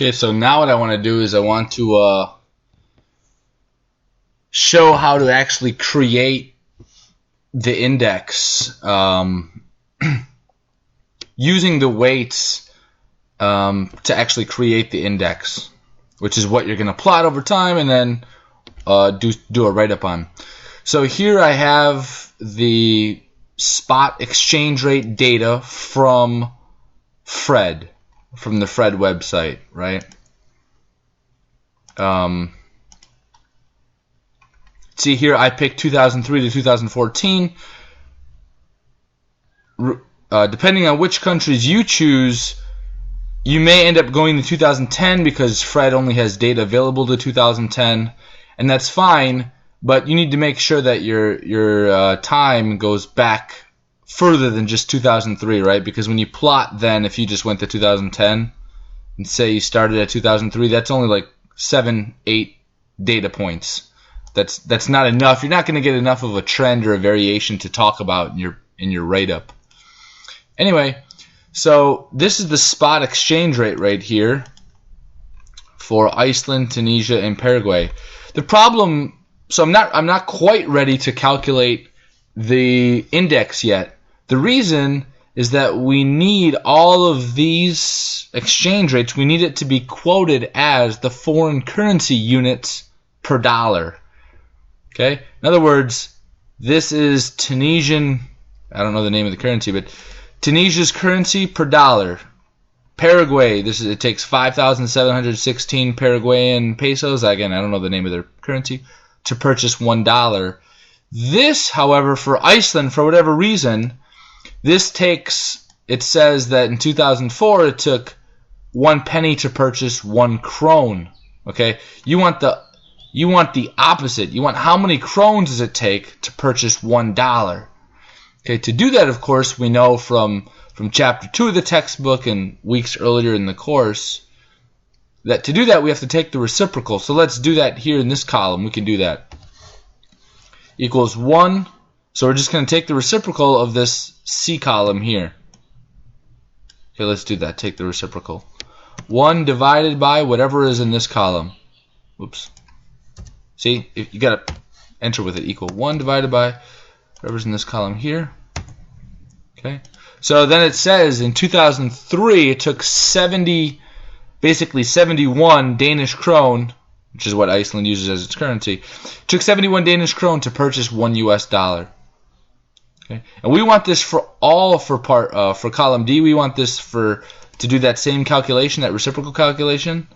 Okay, so now what I want to do is I want to show how to actually create the index using the weights to actually create the index, which is what you're going to plot over time and then do a write-up on. So here I have the spot exchange rate data from Fred, from the Fred website, right? See here, I picked 2003 to 2014. Depending on which countries you choose, you may end up going to 2010 because Fred only has data available to 2010, and that's fine. But you need to make sure that your time goes back further than just 2003, right? Because when you plot, then if you just went to 2010 and say you started at 2003, that's only like 7-8 data points. That's not enough. You're not going to get enough of a trend or a variation to talk about in your write-up. Anyway, so this is the spot exchange rate right here for Iceland, Tunisia, and Paraguay. The problem, so I'm not quite ready to calculate the index yet. The reason is that we need all of these exchange rates. We need it to be quoted as the foreign currency units per dollar. Okay? In other words, this is Tunisian, I don't know the name of the currency, but Tunisia's currency per dollar. Paraguay, it takes 5,716 Paraguayan pesos, again, I don't know the name of their currency, to purchase $1. This, however, for Iceland, for whatever reason, this takes, it says that in 2004 it took 1 penny to purchase 1 krone. Okay? You want the opposite. You want how many krones does it take to purchase $1. Okay, to do that, of course, we know from chapter 2 of the textbook and weeks earlier in the course that to do that we have to take the reciprocal. So let's do that here in this column. We can do that. Equals 1. So we're just going to take the reciprocal of this C column here. Okay, let's do that. Take the reciprocal. 1 divided by whatever is in this column. Whoops. See, you got to enter with it. Equal 1 divided by whatever's in this column here. Okay. So then it says in 2003 it took basically 71 Danish krone, which is what Iceland uses as its currency. It took 71 Danish krone to purchase $1 US. Okay. And we want this for column D. We want this to do that same calculation, that reciprocal calculation,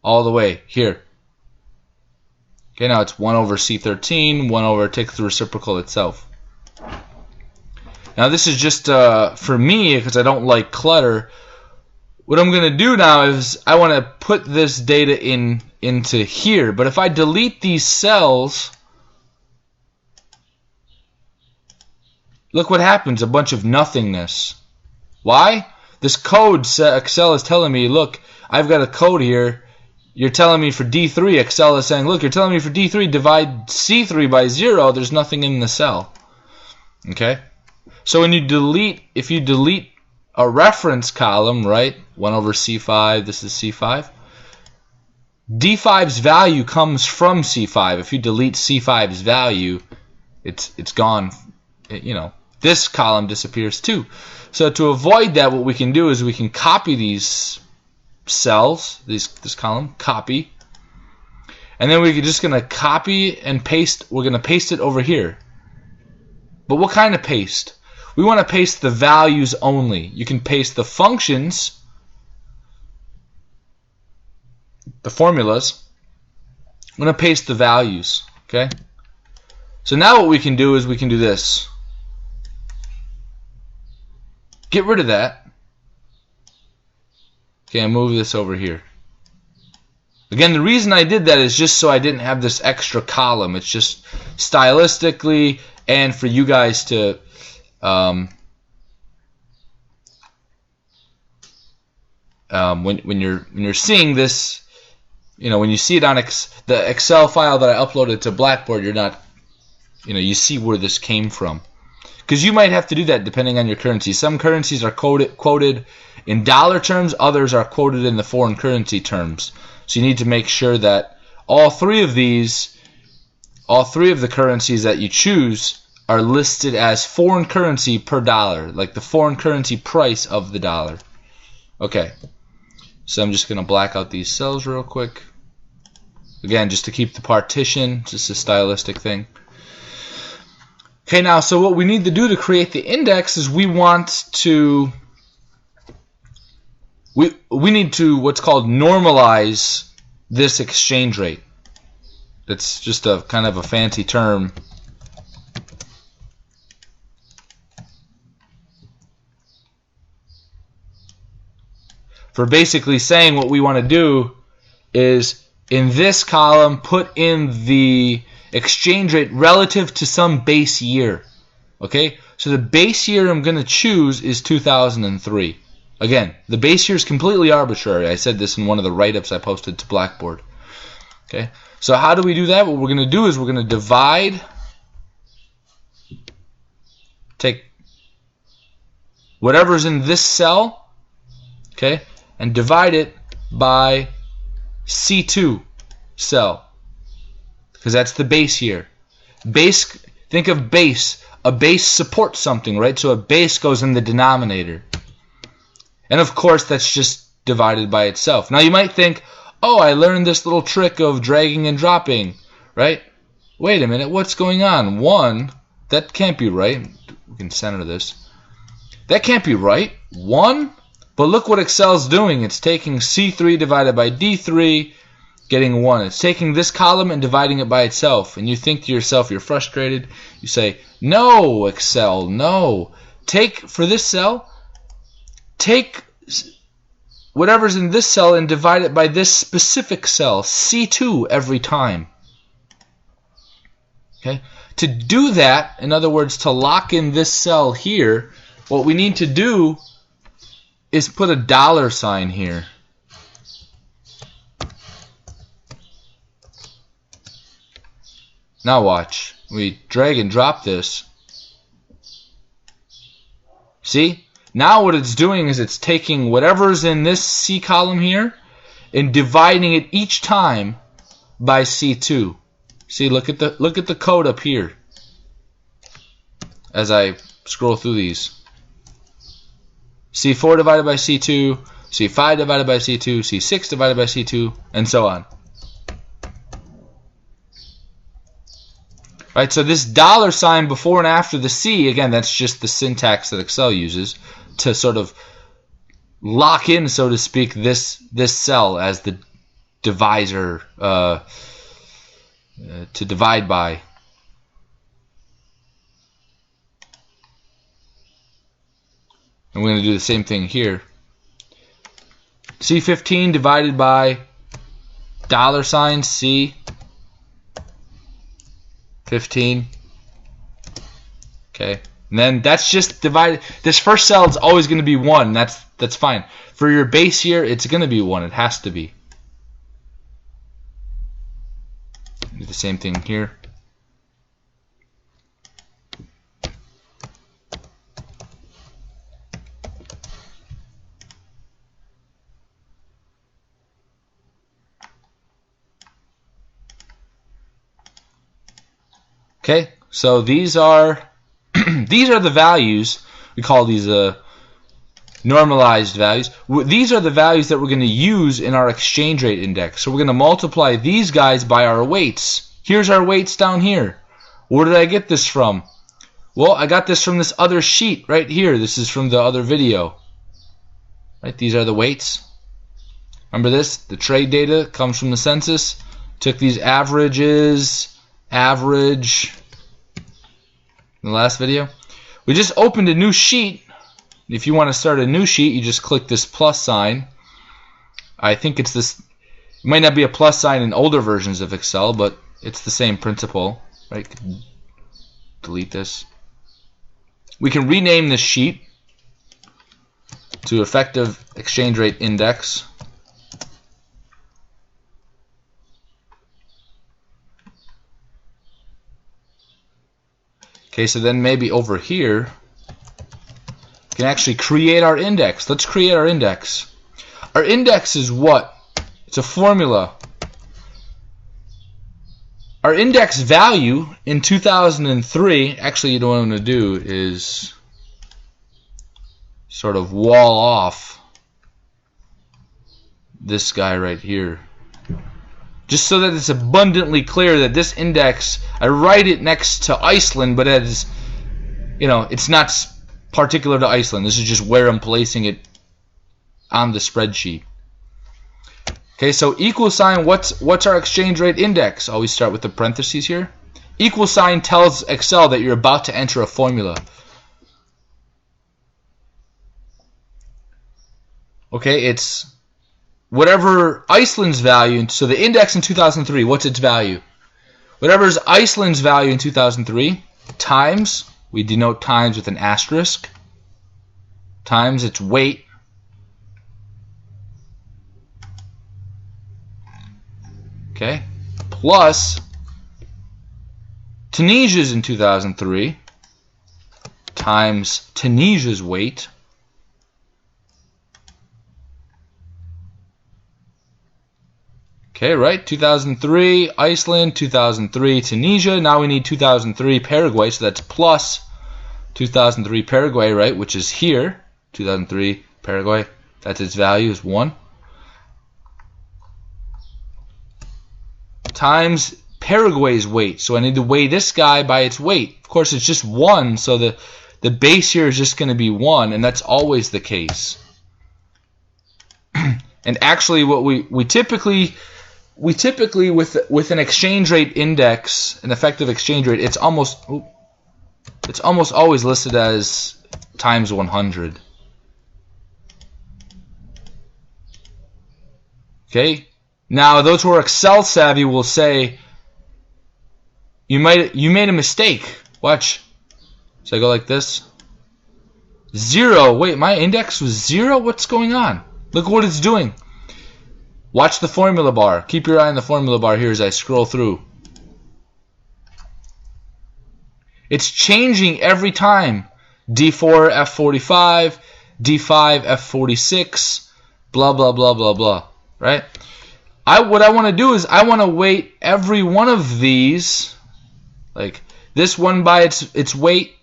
all the way here. Okay, now it's 1 over C13, 1 over, takes the reciprocal itself. Now this is just for me, because I don't like clutter. What I'm going to do now is I want to put this data into here. But if I delete these cells, look what happens, a bunch of nothingness. Why? This code, Excel is telling me, look, I've got a code here. You're telling me for D3, Excel is saying, look, you're telling me for D3, divide C3 by 0, there's nothing in the cell. Okay? So when you delete, if you delete a reference column, right, 1 over C5, this is C5, D5's value comes from C5. If you delete C5's value, it's gone. This column disappears too. So to avoid that, what we can do is we can copy these cells, this column, copy, and then we're just going to copy and paste. We're going to paste it over here. But what kind of paste? We want to paste the values only. You can paste the functions, the formulas. I'm going to paste the values. Okay. So now what we can do is we can do this. Get rid of that. Okay, and move this over here. Again, the reason I did that is just so I didn't have this extra column. It's just stylistically and for you guys to when you're seeing this, when you see it on the Excel file that I uploaded to Blackboard, you're not, you see where this came from. because you might have to do that depending on your currency. Some currencies are quoted in dollar terms, others are quoted in the foreign currency terms. So you need to make sure that all three of the currencies that you choose are listed as foreign currency per dollar, like the foreign currency price of the dollar. Okay, so I'm just going to black out these cells real quick. Again, just to keep the partition, just a stylistic thing. Okay, now, so what we need to do to create the index is we need to what's called normalize this exchange rate. That's just a kind of a fancy term. For basically saying what we want to do is in this column put in the exchange rate relative to some base year. Okay, so the base year I'm going to choose is 2003. Again, the base year is completely arbitrary. I said this in one of the write-ups I posted to Blackboard. Okay, so how do we do that? What we're going to do is we're going to divide, take whatever's in this cell, okay, and divide it by C2 cell, because that's the base year. Base, think of base. A base supports something, right? So a base goes in the denominator. And of course, that's just divided by itself. Now you might think, oh, I learned this little trick of dragging and dropping, right? Wait a minute, what's going on? 1, that can't be right. We can center this. That can't be right. 1? But look what Excel's doing. It's taking C3 divided by D3, getting 1. It's taking this column and dividing it by itself. And you think to yourself, you're frustrated. You say, no, Excel, no. For this cell, take whatever's in this cell and divide it by this specific cell, C2, every time. Okay? To do that, in other words, to lock in this cell here, what we need to do is put a $sign here. Now watch. We drag and drop this. See? Now what it's doing is it's taking whatever's in this C column here and dividing it each time by C2. See, look at the code up here as I scroll through these. C4 divided by C2, C5 divided by C2, C6 divided by C2, and so on. Right, so this $sign before and after the C, again, that's just the syntax that Excel uses to sort of lock in, so to speak, this cell as the divisor to divide by. And we're going to do the same thing here. C15 divided by $sign C 15. Okay. And then that's just divided. This first cell is always going to be 1. That's fine. For your base year, it's going to be 1. It has to be. Do the same thing here. Okay, so these are the values. We call these normalized values. These are the values that we're going to use in our exchange rate index. So we're going to multiply these guys by our weights. Here's our weights down here. Where did I get this from? Well, I got this from this other sheet right here. This is from the other video. Right? These are the weights. Remember this? The trade data comes from the census. Took these averages, average, in the last video. We just opened a new sheet. If you want to start a new sheet, you just click this plus sign. I think it's this. It might not be a plus sign in older versions of Excel, but it's the same principle. Right? Delete this. We can rename this sheet to effective exchange rate index. Okay, so then maybe over here we can actually create our index. Let's create our index. Our index is what? It's a formula. Our index value in 2003, actually, you know what I'm going to do is sort of wall off this guy right here. Just so that it's abundantly clear that this index, I write it next to Iceland, but as you know, it's not particular to Iceland. This is just where I'm placing it on the spreadsheet. Okay, so equal sign, what's our exchange rate index? Always start with the parentheses here. Equal sign tells Excel that you're about to enter a formula. Okay, it's whatever Iceland's value, so the index in 2003, what's its value? Whatever's Iceland's value in 2003 times, we denote times with an asterisk, times its weight, okay, plus Tunisia's in 2003 times Tunisia's weight, okay, right? 2003 Iceland, 2003 Tunisia. Now we need 2003 Paraguay, so that's plus 2003 Paraguay, right? Which is here. 2003 Paraguay. That's its value is 1. Times Paraguay's weight. So I need to weigh this guy by its weight. Of course, it's just 1, so the base here is just going to be 1, and that's always the case. And actually, what we typically with an exchange rate index, an effective exchange rate, it's almost always listed as times 100. Okay. Now, those who are Excel savvy will say, you made a mistake. Watch. So I go like this. 0. Wait, my index was 0? What's going on? Look what it's doing. Watch the formula bar. Keep your eye on the formula bar here as I scroll through. It's changing every time. D4, F45, D5, F46, blah, blah, blah, blah, blah. Right? What I want to do is I want to weight every one of these, like this one by its weight.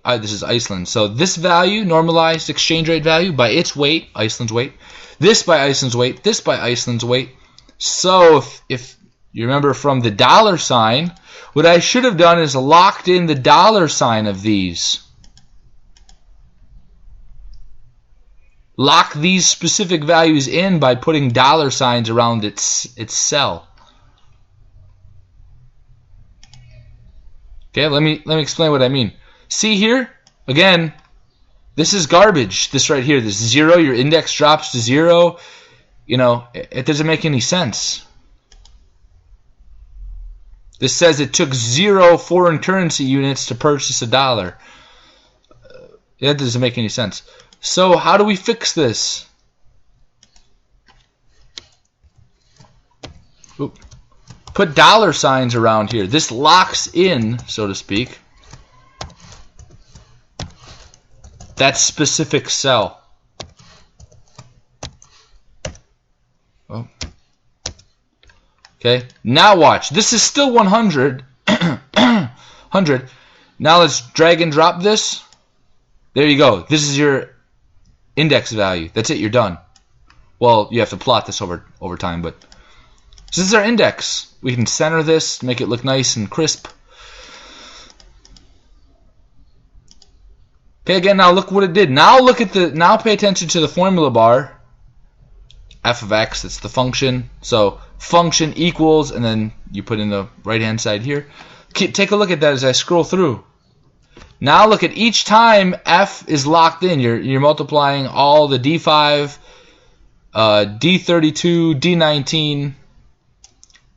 This is Iceland. So this value, normalized exchange rate value, by its weight, Iceland's weight. This by Iceland's weight. This by Iceland's weight. So if you remember from the dollar sign, what I should have done is locked in the dollar sign of these. Lock these specific values in by putting dollar signs around its cell. Okay, let me explain what I mean. See here, again, this is garbage. This right here, this 0, your index drops to 0. You know, it doesn't make any sense. This says it took 0 foreign currency units to purchase $1. That doesn't make any sense. So how do we fix this? Oop. Put dollar signs around here. This locks in, so to speak, that specific cell. Oh. Okay, now watch. This is still 100. 100. Now let's drag and drop this. There you go. This is your index value. That's it. You're done. Well, you have to plot this over time, but so this is our index. We can center this, make it look nice and crisp. Okay, again, now look what it did. Now pay attention to the formula bar. F of x, that's the function. So function equals, and then you put in the right-hand side here. Take a look at that as I scroll through. Now look at each time f is locked in. You're multiplying all the D5, D32, D19,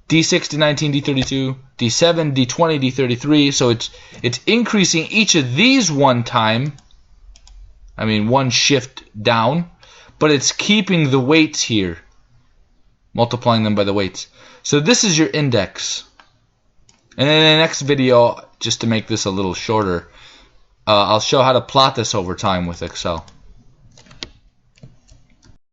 D6, D19, D32, D7, D20, D33. So it's increasing each of these one time. I mean one shift down, but it's keeping the weights here, multiplying them by the weights. So this is your index. And in the next video, just to make this a little shorter, I'll show how to plot this over time with Excel.